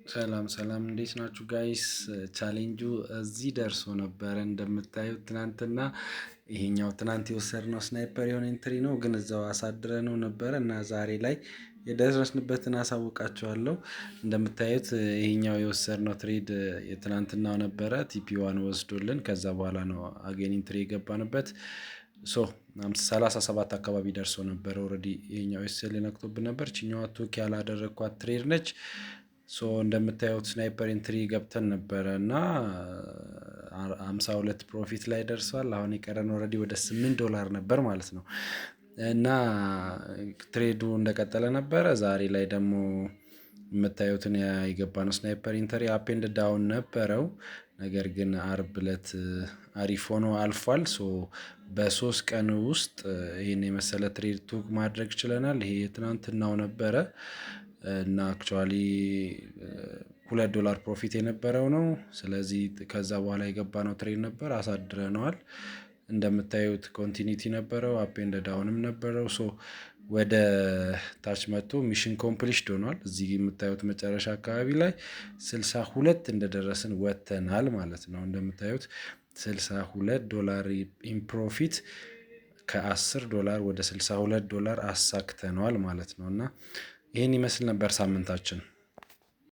ሰላም ሰላም እንዴት ናችሁ ጋይስ? ቻሌንጁ እዚህ ደርሶ ነበረ እንደምታዩት ትናንትና። ይሄኛው ትናንት የወሰድነው ስናይፐር የሆነ ኢንትሪ ነው፣ ግን እዛው አሳድረነው ነበረ እና ዛሬ ላይ የደረስንበትን አሳውቃችኋለሁ። እንደምታዩት ይሄኛው የወሰድነው ትሬድ የትናንትናው ነበረ። ቲፒዋን ወስዶልን ከዛ በኋላ ነው አጌን ኢንትሪ የገባንበት። 37 አካባቢ ደርሶ ነበር። ኦልሬዲ ይሄኛው ኤስኤል ነክቶብን ነበር። ችኛዋ ቱክ ያላደረግኳት ትሬድ ነች። እንደምታዩት ስናይፐር ኢንትሪ ገብተን ነበረ እና 52 ፕሮፊት ላይ ደርሷል። አሁን የቀረን ኦልሬዲ ወደ $8 ነበር ማለት ነው እና ትሬዱ እንደቀጠለ ነበረ። ዛሬ ላይ ደግሞ የምታዩትን የገባነው ስናይፐር ኢንተሪ አፕ ኤንድ ዳውን ነበረው። ነገር ግን አርብ ዕለት አሪፍ ሆኖ አልፏል። በ3 ቀን ውስጥ ይህን የመሰለ ትሬድ ቱክ ማድረግ ችለናል። ይሄ የትናንትናው ነበረ እና አክቹዋሊ $2 ፕሮፊት የነበረው ነው። ስለዚህ ከዛ በኋላ የገባነው ትሬድ ነበር፣ አሳድረነዋል። እንደምታዩት ኮንቲኒቲ ነበረው፣ አፕ ኤንድ ዳውንም ነበረው። ወደ ታች መጥቶ ሚሽን ኮምፕሊሽድ ሆኗል። እዚህ የምታዩት መጨረሻ አካባቢ ላይ 62 እንደደረስን ወጥተናል ማለት ነው። እንደምታዩት $62 ኢን ፕሮፊት ከ$10 ወደ $62 አሳክተነዋል ማለት ነው እና ይህን ይመስል ነበር ሳምንታችን።